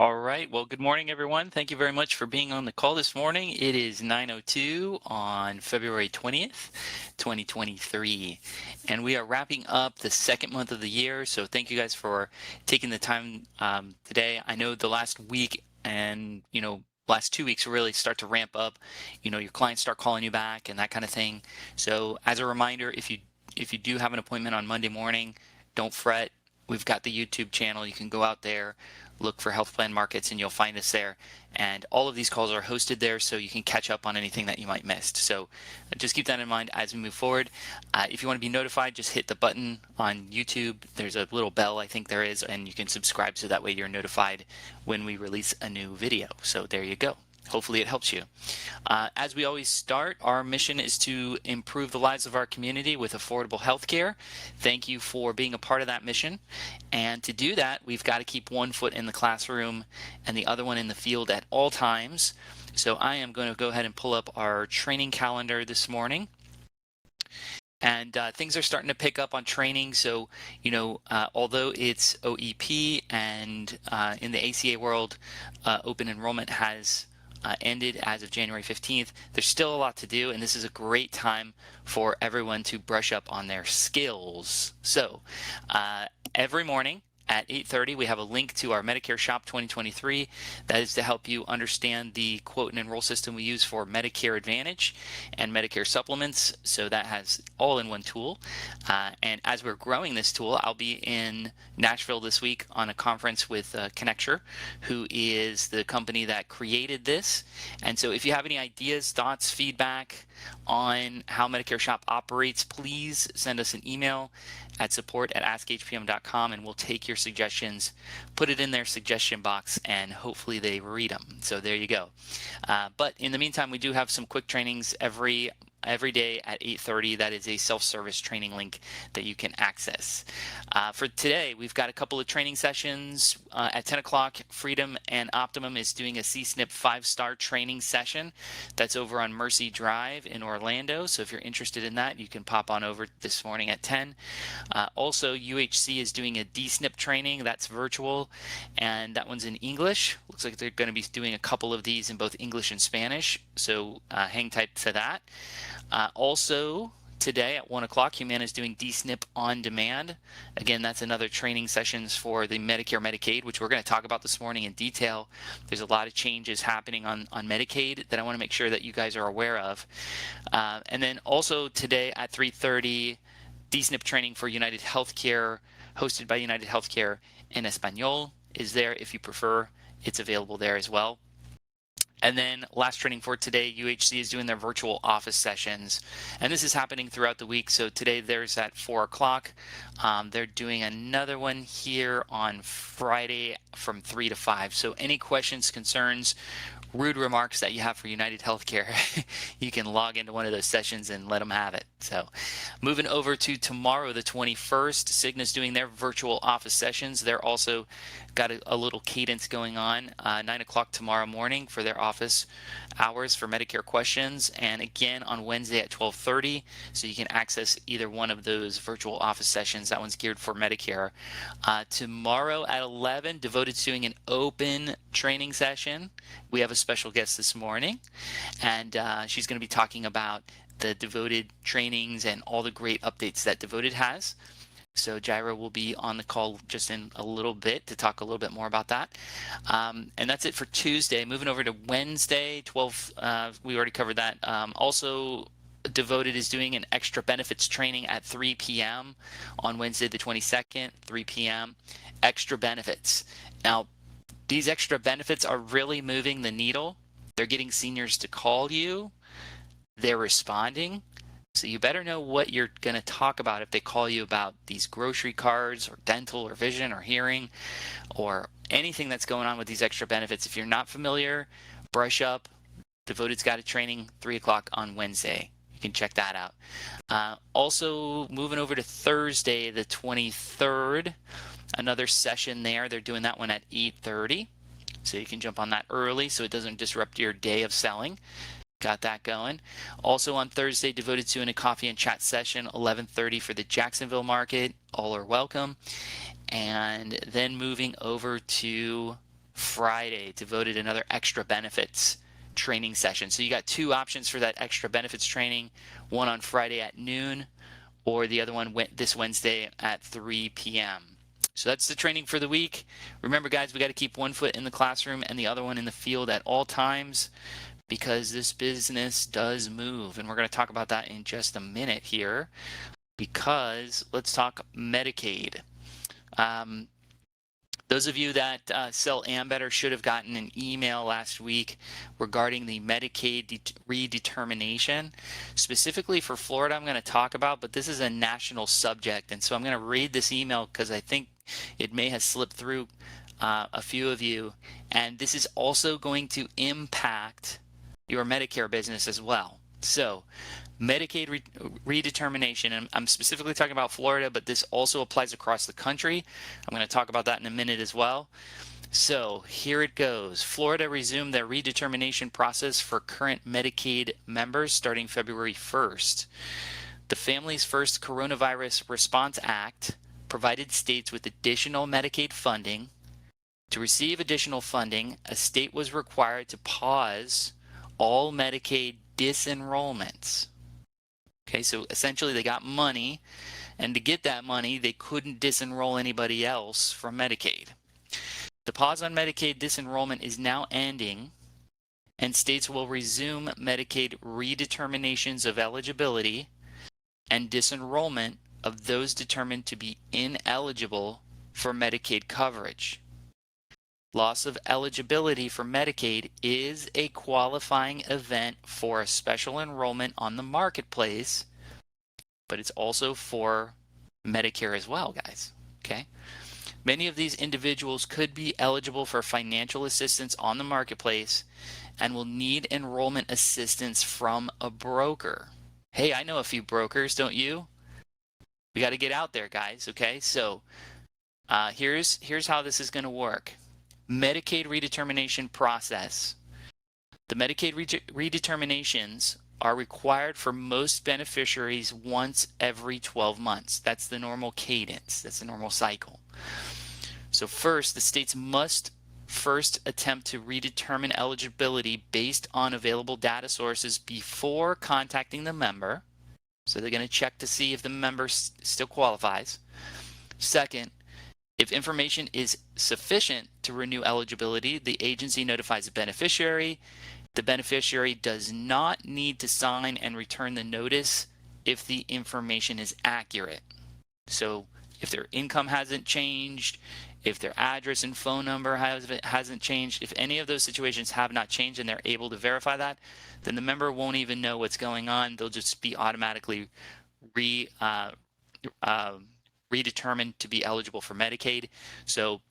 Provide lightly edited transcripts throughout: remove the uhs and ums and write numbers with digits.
All right. Well, good morning, everyone. Thank you very much for being on the call this morning. It is 9:02 on February 20th, 2023, and we are wrapping up the second month of the year. So thank you guys for taking the time today. I know the last week and, last 2 weeks really start to ramp up. Your clients start calling you back and that kind of thing. So as a reminder, if you do have an appointment on Monday morning, don't fret. We've got the YouTube channel. You can go out there, look for Health Plan Markets, and you'll find us there. And all of these calls are hosted there, so you can catch up on anything that you might missed. So just keep that in mind as we move forward. If you want to be notified, just hit the button on YouTube. There's a little bell, I think there is, and you can subscribe so that way you're notified when we release a new video. So there you go. Hopefully it helps you. As we always start, our mission is to improve the lives of our community with affordable health care. Thank you for being a part of that mission. And to do that, we've got to keep one foot in the classroom and the other one in the field at all times. So I am going to go ahead and pull up our training calendar this morning. And things are starting to pick up on training. So, although it's OEP and in the ACA world, open enrollment has ended as of January 15th, there's still a lot to do, and this is a great time for everyone to brush up on their skills. So every morning at 8:30, we have a link to our Medicare Shop 2023. That is to help you understand the quote and enroll system we use for Medicare Advantage and Medicare supplements. So that has all in one tool. And as we're growing this tool, I'll be in Nashville this week on a conference with Connecture, who is the company that created this. And so if you have any ideas, thoughts, feedback on how Medicare Shop operates, please send us an email at support@askhpm.com, and we'll take your suggestions, put it in their suggestion box, and hopefully they read them. So there you go. But in the meantime, we do have some quick trainings every day at 8:30. That is a self-service training link that you can access. For today, we've got a couple of training sessions. At 10 o'clock, Freedom and Optimum is doing a CSNP 5-star training session. That's over on Mercy Drive in Orlando. So if you're interested in that, you can pop on over this morning at 10. Also, UHC is doing a DSNP training. That's virtual, and that one's in English. Looks like they're going to be doing a couple of these in both English and Spanish. So hang tight to that. Also, today at 1 o'clock, Humana is doing DSNP on demand. Again, that's another training sessions for the Medicare Medicaid, which we're going to talk about this morning in detail. There's a lot of changes happening on Medicaid that I want to make sure that you guys are aware of. And then also today at 3:30, DSNP training for United Healthcare, hosted by United Healthcare in Espanol, is there. If you prefer, it's available there as well. And then last training for today, UHC is doing their virtual office sessions. And this is happening throughout the week. So today there's at 4 o'clock. They're doing another one here on Friday from 3 to 5. So any questions, concerns, rude remarks that you have for United Healthcare, you can log into one of those sessions and let them have it. So moving over to tomorrow, the 21st, Cigna's doing their virtual office sessions. They're also got a little cadence going on, 9 o'clock tomorrow morning for their office hours for Medicare questions, and again on Wednesday at 12:30. So you can access either one of those virtual office sessions. That one's geared for Medicare. Tomorrow at 11, Devoted's doing an open training session. We have a special guest this morning, and she's going to be talking about the Devoted trainings and all the great updates that Devoted has. So Jaira will be on the call just in a little bit to talk a little bit more about that. And that's it for Tuesday. Moving over to Wednesday, 12, we already covered that. Also, Devoted is doing an extra benefits training at 3 p.m. on Wednesday the 22nd, 3 p.m. Extra benefits. Now, these extra benefits are really moving the needle. They're getting seniors to call you. They're responding. So you better know what you're going to talk about if they call you about these grocery cards or dental or vision or hearing or anything that's going on with these extra benefits. If you're not familiar, brush up. Devoted's got a training 3 o'clock on Wednesday. You can check that out. Also moving over to Thursday, the 23rd, another session there. They're doing that one at 8:30. So you can jump on that early so it doesn't disrupt your day of selling. Got that going. Also on Thursday, Devoted doing a coffee and chat session, 11:30 for the Jacksonville market. All are welcome. And then moving over to Friday, devoted another extra benefits training session. So you got two options for that extra benefits training, one on Friday at noon, or the other one this Wednesday at 3 p.m. So that's the training for the week. Remember, guys, we got to keep one foot in the classroom and the other one in the field at all times, because this business does move. And we're going to talk about that in just a minute here, because let's talk Medicaid. Those of you that sell Ambetter should have gotten an email last week regarding the Medicaid redetermination. Specifically for Florida, I'm going to talk about, but this is a national subject. And so I'm going to read this email because I think it may have slipped through a few of you. And this is also going to impact your Medicare business as well. So Medicaid redetermination, and I'm specifically talking about Florida, but this also applies across the country. I'm going to talk about that in a minute as well. So here it goes. Florida resumed their redetermination process for current Medicaid members starting February 1st. The Families First Coronavirus Response Act provided states with additional Medicaid funding. To receive additional funding, a state was required to pause all Medicaid disenrollments. Okay, so essentially they got money, and to get that money, they couldn't disenroll anybody else from Medicaid. The pause on Medicaid disenrollment is now ending, and states will resume Medicaid redeterminations of eligibility and disenrollment of those determined to be ineligible for Medicaid coverage. Loss of eligibility for Medicaid is a qualifying event for a special enrollment on the marketplace, but it's also for Medicare as well, guys. Okay. Many of these individuals could be eligible for financial assistance on the marketplace and will need enrollment assistance from a broker. Hey, I know a few brokers, don't you? We got to get out there, guys. Okay. So here's how this is going to work. Medicaid redetermination process. The Medicaid redeterminations are required for most beneficiaries once every 12 months. That's the normal cadence. That's the normal cycle. So first, the states must first attempt to redetermine eligibility based on available data sources before contacting the member. So they're going to check to see if the member still qualifies. Second, if information is sufficient to renew eligibility, the agency notifies the beneficiary. The beneficiary does not need to sign and return the notice if the information is accurate. So if their income hasn't changed, if their address and phone number hasn't changed, if any of those situations have not changed and they're able to verify that, then the member won't even know what's going on. They'll just be automatically redetermined to be eligible for Medicaid. So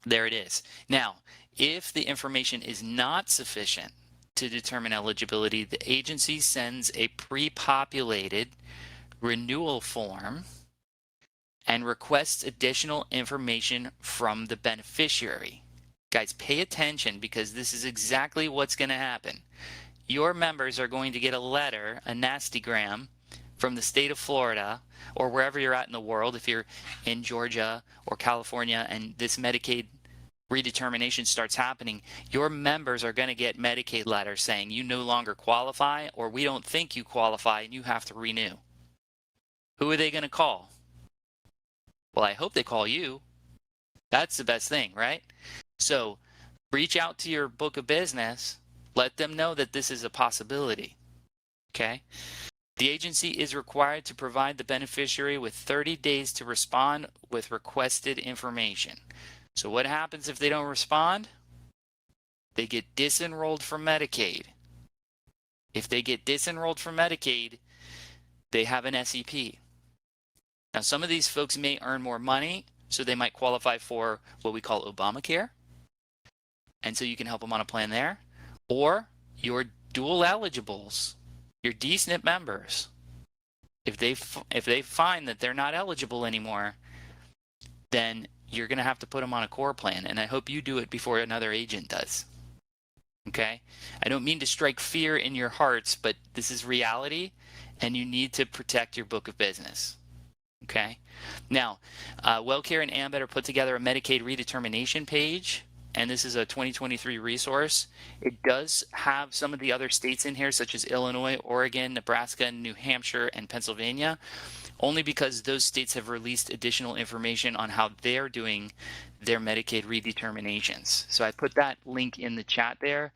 there it is. Now, if the information is not sufficient to determine eligibility, the agency sends a pre-populated renewal form and requests additional information from the beneficiary. Guys, pay attention, because this is exactly what's going to happen. Your members are going to get a letter, a nastygram, from the state of Florida, or wherever you're at in the world. If you're in Georgia or California and this Medicaid redetermination starts happening, your members are going to get Medicaid letters saying you no longer qualify, or we don't think you qualify and you have to renew. Who are they going to call? Well, I hope they call you. That's the best thing, right? So reach out to your book of business. Let them know that this is a possibility. Okay? The agency is required to provide the beneficiary with 30 days to respond with requested information. So what happens if they don't respond? They get disenrolled from Medicaid. If they get disenrolled from Medicaid, they have an SEP. Now, some of these folks may earn more money, so they might qualify for what we call Obamacare. And so you can help them on a plan there. Or your dual eligibles, your D-SNP members. If they find that they're not eligible anymore, then you're going to have to put them on a core plan. And I hope you do it before another agent does. Okay? I don't mean to strike fear in your hearts, but this is reality, and you need to protect your book of business. Okay? Now, WellCare and Ambetter put together a Medicaid redetermination page and this is a 2023 resource. It does have some of the other states in here, such as Illinois, Oregon, Nebraska, New Hampshire, and Pennsylvania, only because those states have released additional information on how they're doing their Medicaid redeterminations. So I put that link in the chat there,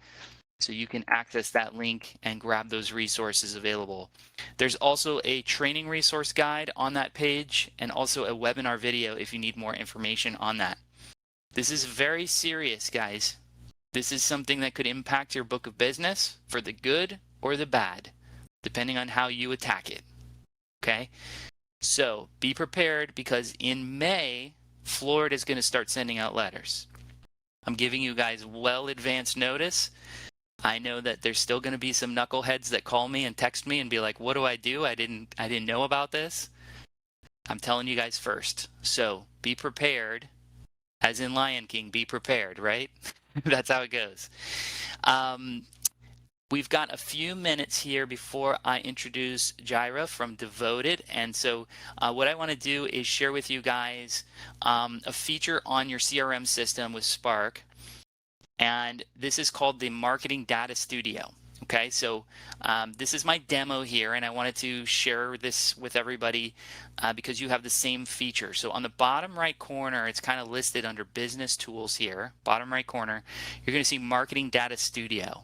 so you can access that link and grab those resources available. There's also a training resource guide on that page, and also a webinar video if you need more information on that. This is very serious, guys. This is something that could impact your book of business for the good or the bad, depending on how you attack it. Okay? So be prepared, because in May, Florida is going to start sending out letters. I'm giving you guys well advanced notice. I know that there's still going to be some knuckleheads that call me and text me and be like, what do? I didn't know about this. I'm telling you guys first. So be prepared, as in Lion King, be prepared, right? That's how it goes. We've got a few minutes here before I introduce Jaira from Devoted. And so what I want to do is share with you guys a feature on your CRM system with Spark. And this is called the Marketing Data Studio. Okay, so this is my demo here, and I wanted to share this with everybody because you have the same feature. So on the bottom right corner, it's kind of listed under Business Tools here. Bottom right corner, you're going to see Marketing Data Studio.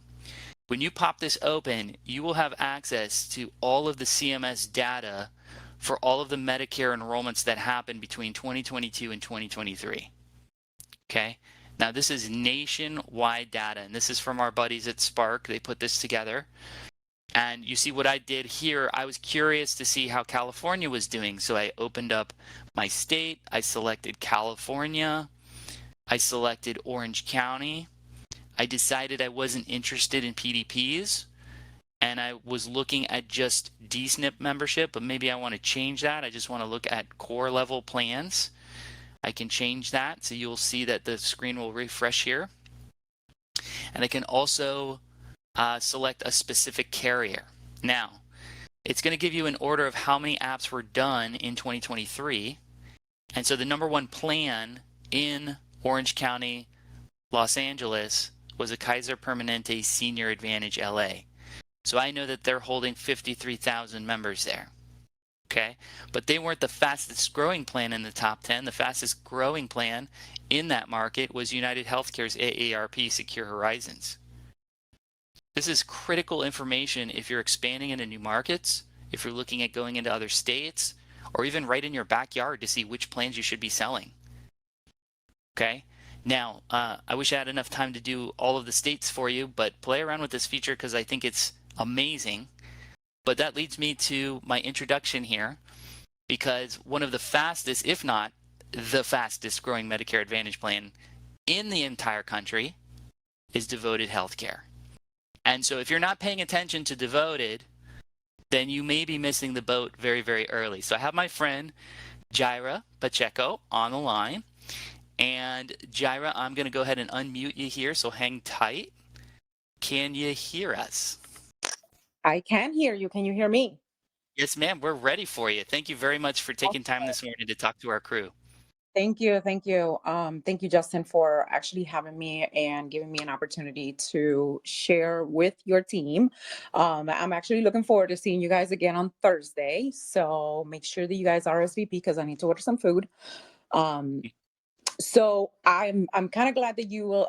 When you pop this open, you will have access to all of the CMS data for all of the Medicare enrollments that happened between 2022 and 2023. Okay. Now, this is nationwide data, and this is from our buddies at Spark. They put this together. And you see what I did here. I was curious to see how California was doing. So I opened up my state. I selected California. I selected Orange County. I decided I wasn't interested in PDPs. And I was looking at just DSNP membership, but maybe I want to change that. I just want to look at core level plans. I can change that, so you'll see that the screen will refresh here. And I can also select a specific carrier. Now, it's going to give you an order of how many apps were done in 2023. And so the number one plan in Orange County, Los Angeles, was a Kaiser Permanente Senior Advantage LA. So I know that they're holding 53,000 members there. Okay, but they weren't the fastest growing plan in the top 10. The fastest growing plan in that market was United Healthcare's AARP Secure Horizons. This is critical information if you're expanding into new markets, if you're looking at going into other states, or even right in your backyard to see which plans you should be selling. Okay, now I wish I had enough time to do all of the states for you, but play around with this feature because I think it's amazing. But that leads me to my introduction here, because one of the fastest, if not the fastest growing Medicare Advantage plan in the entire country is Devoted Healthcare. And so if you're not paying attention to Devoted, then you may be missing the boat very, very early. So I have my friend Jaira Pacheco on the line. And Jaira, I'm going to go ahead and unmute you here, so hang tight. Can you hear us? I can hear you. Can you hear me? Yes, ma'am. We're ready for you. Thank you very much for taking time this morning to talk to our crew. Thank you. Thank you. Thank you, Justin, for actually having me and giving me an opportunity to share with your team. I'm actually looking forward to seeing you guys again on Thursday. So make sure that you guys RSVP because I need to order some food. So I'm kind of glad that you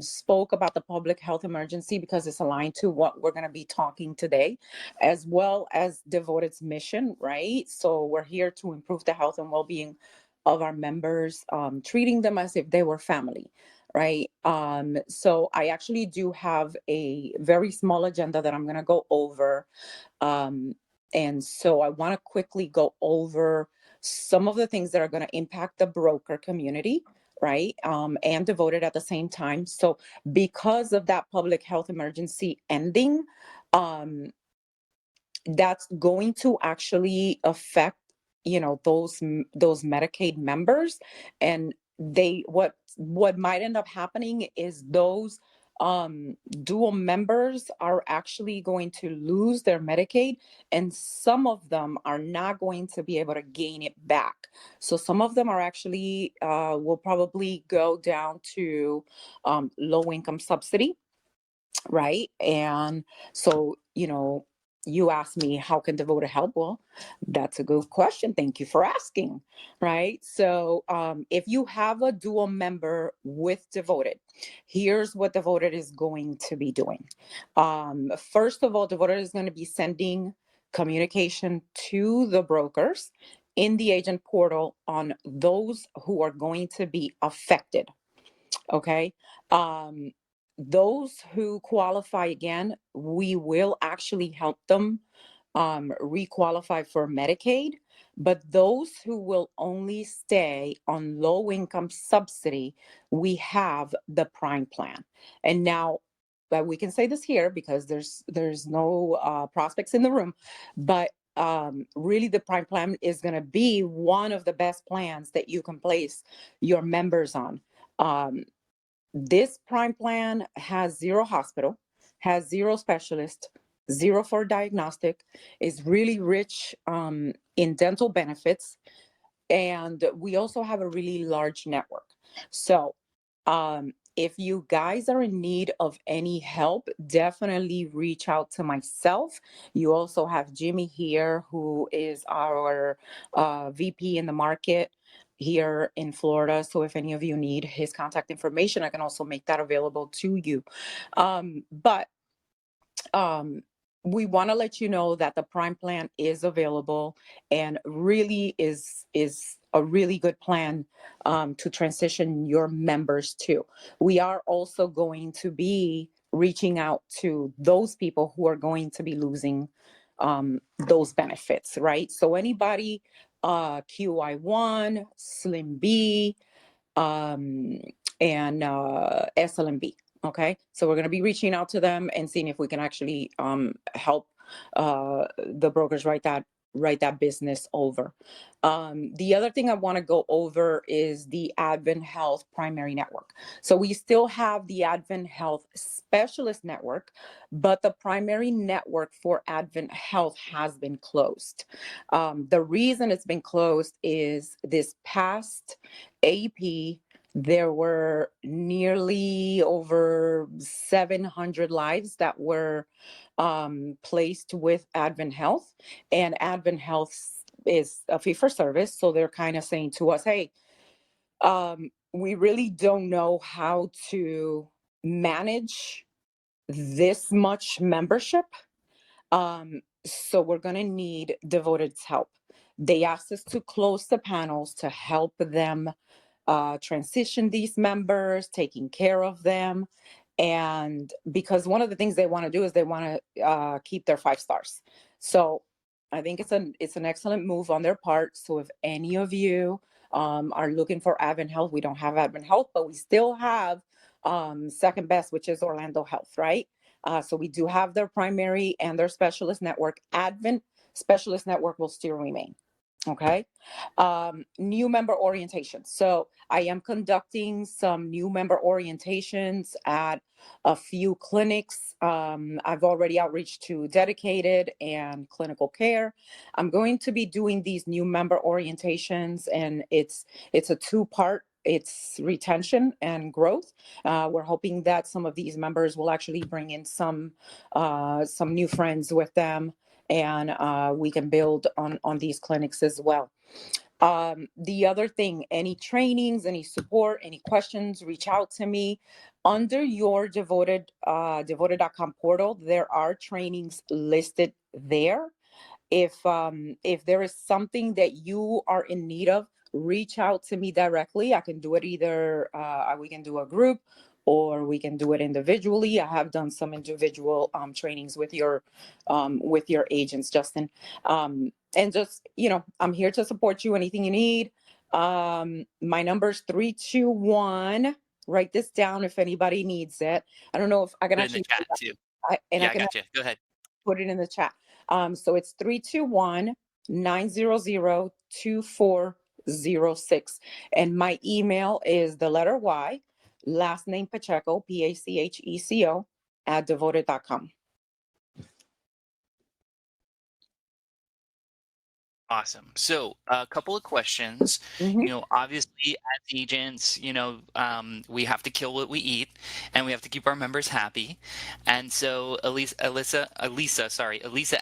spoke about the public health emergency because it's aligned to what we're going to be talking today, as well as Devoted's mission, right? So we're here to improve the health and well-being of our members, treating them as if they were family, right? So I actually do have a very small agenda that I'm going to go over. And so I want to quickly go over some of the things that are going to impact the broker community, right? And Devoted at the same time. So because of that public health emergency ending, that's going to actually affect, those Medicaid members, and what might end up happening is those dual members are actually going to lose their Medicaid, and some of them are not going to be able to gain it back. So some of them are actually will probably go down to low income subsidy, right? And so, you asked me how can Devoted help? Well, that's a good question. Thank you for asking, right? So, if you have a dual member with Devoted, here's what Devoted is going to be doing. First of all, Devoted is going to be sending communication to the brokers in the agent portal on those who are going to be affected. Okay. Um, those who qualify again, we will actually help them requalify for Medicaid. But those who will only stay on low income subsidy, we have the Prime plan. And now, but we can say this here because there's no prospects in the room, but really the Prime plan is going to be one of the best plans that you can place your members on. Um, this Prime plan has zero hospital, has zero specialist, zero for diagnostic, is really rich in dental benefits, and we also have a really large network. So, if you guys are in need of any help, definitely reach out to myself. You also have Jimmy here, who is our VP in the market here in Florida. So if any of you need his contact information, I can also make that available to you. But um, we want to let you know that the Prime plan is available and really is a really good plan to transition your members to. We are also going to be reaching out to those people who are going to be losing those benefits, right? So anybody QI1, Slim B, um, and SLMB. Okay, so we're going to be reaching out to them and seeing if we can actually help the brokers write that business over. The other thing I want to go over is the Advent Health Primary Network. So we still have the Advent Health Specialist Network, but the primary network for Advent Health has been closed. The reason it's been closed is this past AP, there were nearly over 700 lives that were placed with Advent Health, and Advent Health is a fee for service. So they're kind of saying to us, hey, we really don't know how to manage this much membership. So we're going to need Devoted's help. They asked us to close the panels to help them transition these members, taking care of them. And because one of the things they want to do is they want to keep their 5 stars. So I think it's an excellent move on their part. So if any of you are looking for Advent Health, we don't have Advent Health, but we still have second best, which is Orlando Health, right? So we do have their primary and their specialist network. Advent Specialist Network will still remain. Okay. New member orientation. So I am conducting some new member orientations at a few clinics. I've already outreached to dedicated and clinical care. I'm going to be doing these new member orientations, and it's a two-part. It's retention and growth. We're hoping that some of these members will actually bring in some new friends with them, and we can build on these clinics as well. The other thing, any trainings, any support, any questions, reach out to me. Under your devoted.com portal, there are trainings listed there. If there is something that you are in need of, reach out to me directly. I can do it either we can do a group or we can do it individually. I have done some individual trainings with your agents, Justin. And just, I'm here to support you. Anything you need. My number's 321. Write this down if anybody needs it. I don't know if I can Put it in the actually chat too. I Yeah, I can got you. Go ahead. put it in the chat. So it's 321-900-2406. And my email is the letter Y, last name Pacheco, Pacheco, at devoted.com. Awesome. So a couple of questions. Hmm. Obviously, as agents, we have to kill what we eat, and we have to keep our members happy. And so, Elisa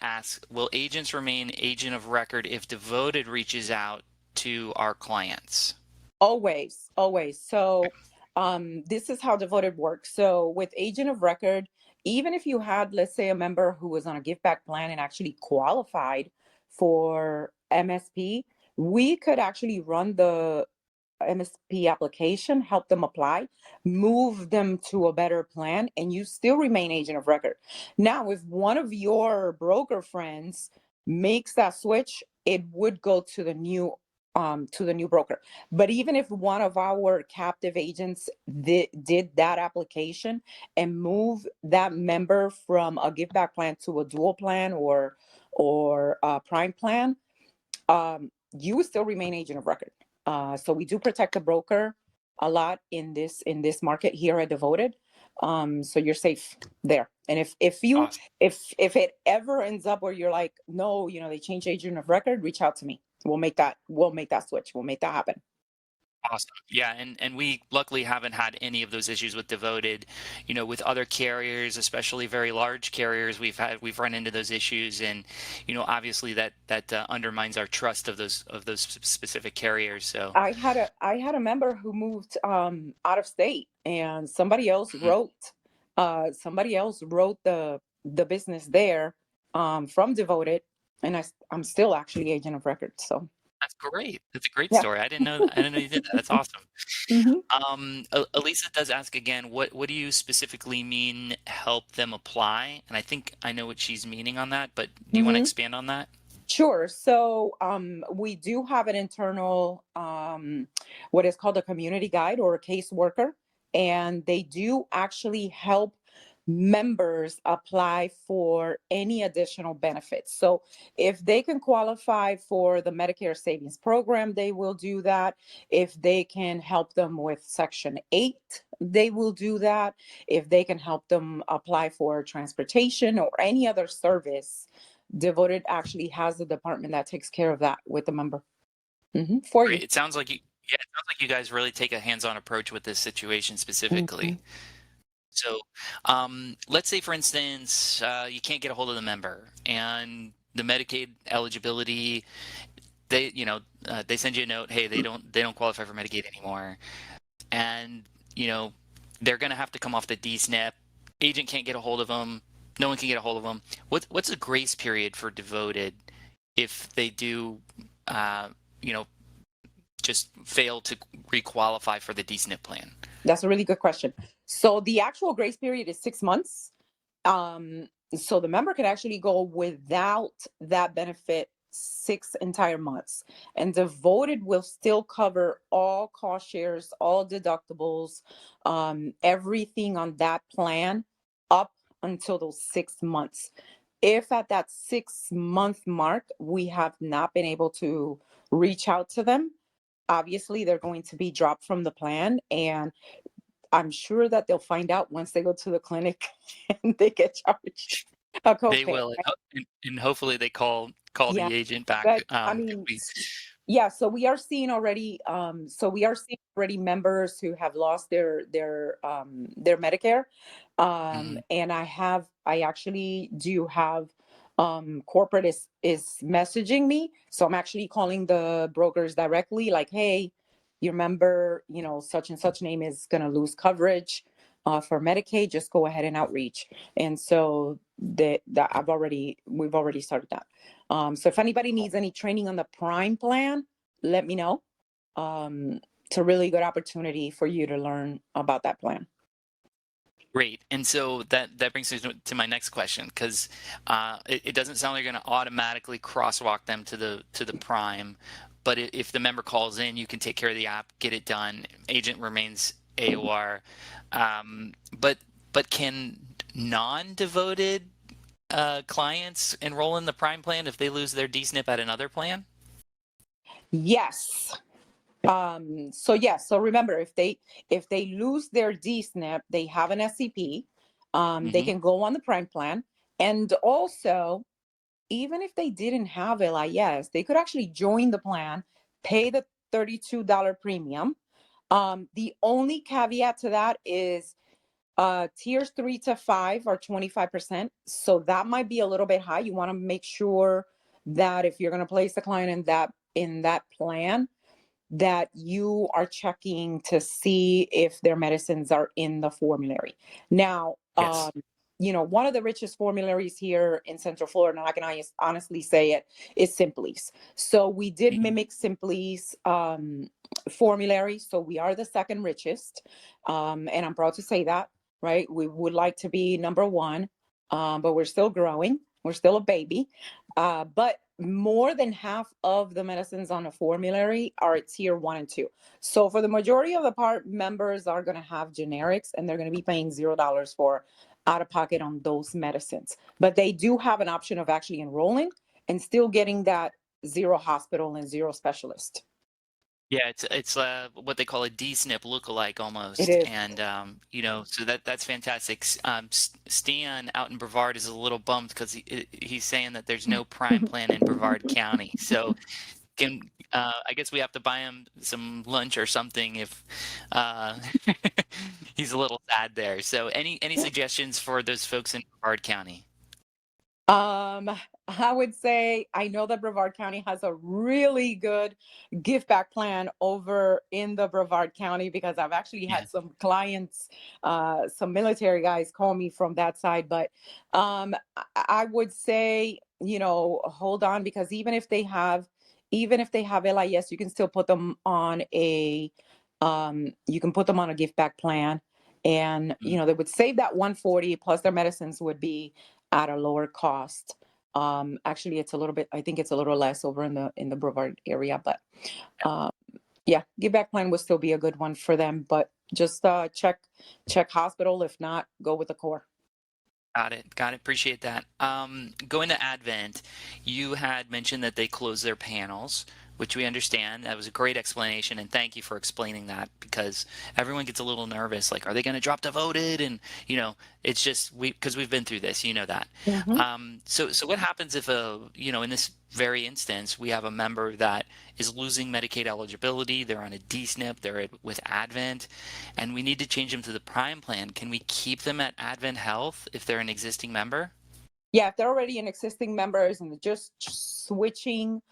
asks, will agents remain agent of record if Devoted reaches out to our clients? Always, always. So this is how Devoted works. So with agent of record, even if you had, let's say, a member who was on a give back plan and actually qualified for MSP, we could actually run the MSP application, help them apply, move them to a better plan, and you still remain agent of record. Now, if one of your broker friends makes that switch, it would go to the new broker. But even if one of our captive agents did that application and move that member from a give back plan to a dual plan or a prime plan, you would still remain agent of record. So we do protect the broker a lot in this market here at Devoted. So you're safe there. And Awesome. if it ever ends up where you're like, no, they change agent of record, reach out to me. We'll make that switch. We'll make that happen. Awesome. Yeah, and we luckily haven't had any of those issues with Devoted. With other carriers, especially very large carriers, we've run into those issues, and obviously that undermines our trust of those specific carriers. So, I had a member who moved out of state, and mhm, somebody else wrote the business there from Devoted, and I'm still actually agent of record. So that's great. That's a great yeah. story. I didn't know you did that. That's awesome. Hmm. Elisa does ask again, what do you specifically mean help them apply? And I think I know what she's meaning on that, but do you want to Hmm. expand on that? Sure. So we do have an internal, what is called a community guide or a caseworker, and they do actually help members apply for any additional benefits. So if they can qualify for the Medicare Savings Program, they will do that. If they can help them with Section 8, they will do that. If they can help them apply for transportation or any other service, Devoted actually has a department that takes care of that with the member, for you. Great. It sounds like it sounds like you guys really take a hands-on approach with this situation Mhm. specifically. So, let's say, for instance, you can't get a hold of the member, and the Medicaid eligibility, they send you a note, hey, they don't qualify for Medicaid anymore, and you know, they're going to have to come off the D-SNP. Agent can't get a hold of them. No one can get a hold of them. What's the grace period for Devoted if they do, uh, you know, just fail to requalify for the D-SNP plan? That's a really good question. So the actual grace period is 6 months. Um, so the member could actually go without that benefit 6 entire months, and Devoted will still cover all cost shares, all deductibles, everything on that plan up until those 6 months. If at that 6 month mark we have not been able to reach out to them, obviously they're going to be dropped from the plan, and I'm sure that they'll find out once they go to the clinic and they get charged a They copay, will, right? and hopefully they call Yeah, the agent back. but I If mean, we, yeah, so we are seeing already members who have lost their Medicare. mhm. And I actually do have corporate is messaging me. So I'm actually calling the brokers directly, like, hey, your member, such and such name is gonna lose coverage for Medicaid. Just go ahead and outreach. And so that we've already started that. So if anybody needs any training on the Prime plan, let me know. It's a really good opportunity for you to learn about that plan. Great. And so that brings me to my next question, because it doesn't sound like you're going to automatically crosswalk them to the prime, but if the member calls in, you can take care of the app, get it done. Agent remains AOR. But can non-devoted clients enroll in the prime plan if they lose their D-SNP at another plan? Yes. So yes, so remember, if they lose their DSNP, they have an SCP. They Hmm. can go on the Prime plan, and also even if they didn't have LIS, they could actually join the plan, pay the $32 premium. The only caveat to that is tiers 3 to 5 are 25%. So that might be a little bit high. You want to make sure that if you're going to place the client in that plan, that you are checking to see if their medicines are in the formulary. Now, Yes. one of the richest formularies here in Central Florida, and I can honestly say it, is Simply's. So we did Mhm. mimic Simply's formulary. So we are the second richest. And I'm proud to say that, right? We would like to be number one, but we're still growing. We're still a baby. But more than half of the medicines on a formulary are at tier 1 and 2. So for the majority of the part, members are going to have generics and they're going to be paying $0 for out of pocket on those medicines. But they do have an option of actually enrolling and still getting that zero hospital and zero specialist. Yeah, it's what they call a D-SNP lookalike It almost, is. and so that's fantastic. Stan out in Brevard is a little bummed because he's saying that there's no Prime plan in Brevard County. So can I guess we have to buy him some lunch or something if uh, he's a little sad there. So any suggestions for those folks in Brevard County? Um, I would say I know that Brevard County has a really good give back plan over in the Brevard County because I've actually Yeah. had some clients, some military guys call me from that side. But I would say, hold on because even if they have LIS, you can still put them on a give back plan. And Mm. they would save that 140 plus their medicines would be at a lower cost. Actually, it's a little bit. I think it's a little less over in the Brevard area, but uh, yeah, give back plan would still be a good one for them. But just check hospital. If not, go with the core. Got it. Got it. Appreciate that. Going to Advent, you had mentioned that they close their panels, which we understand. That was a great explanation, and thank you for explaining that because everyone gets a little nervous, like, are they going to drop devoted? And it's just because we've been through this, you know that. Mhm. So what happens if in this very instance, we have a member that is losing Medicaid eligibility, they're on a D-SNP, they're with Advent, and we need to change them to the Prime plan. Can we keep them at Advent Health if they're an existing member? Yeah, if they're already an existing members and they're just switching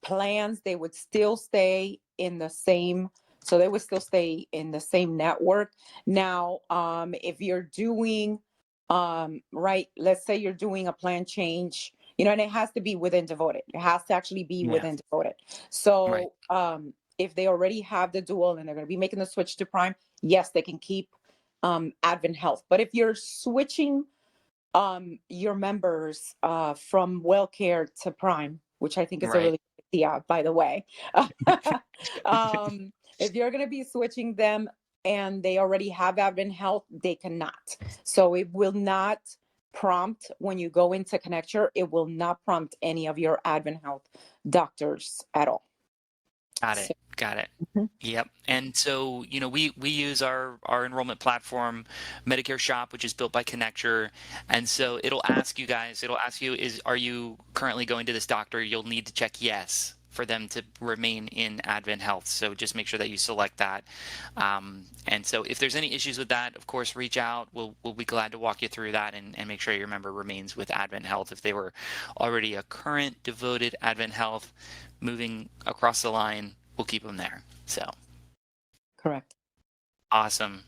plans, they would still stay in the same. So they would still stay in the same network. Now, if you're doing right, let's say you're doing a plan change, and it has to be within devoted. It has to actually be Yeah, within devoted. right. So if they already have the dual and they're going to be making the switch to Prime, yes, they can keep Advent Health. But if you're switching your members from WellCare to Prime, which I think is a Right. really good idea, by the way. If you're going to be switching them and they already have Advent Health, they cannot. So it will not prompt when you go into Connecture, it will not prompt any of your Advent Health doctors at all. Got So, it. Got it. mhm. Yep. And so, we use our enrollment platform, Medicare Shop, which is built by Connecture. And so it'll ask you, are you currently going to this doctor? You'll need to check yes for them to remain in Advent Health. So just make sure that you select that. And so if there's any issues with that, of course, reach out. We'll be glad to walk you through that and make sure your member remains with Advent Health. If they were already a current devoted Advent Health, moving across the line, we'll keep them there. So Correct. awesome.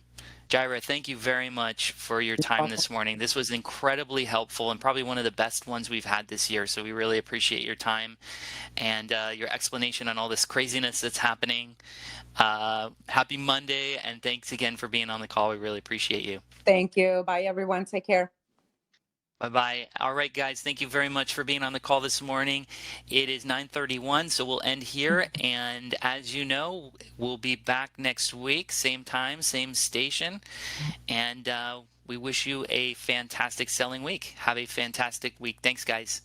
Jaira, thank you very much for your You're time welcome. this morning. This was incredibly helpful and probably one of the best ones we've had this year. So we really appreciate your time and your explanation on all this craziness that's happening. Happy Monday, and thanks again for being on the call. We really appreciate you. Thank you. Bye, everyone. Take care. Bye-bye. All right, guys, thank you very much for being on the call this morning. It is 9:31, so we'll end here. And as you know, we'll be back next week, same time, same station. And we wish you a fantastic selling week. Have a fantastic week. Thanks, guys.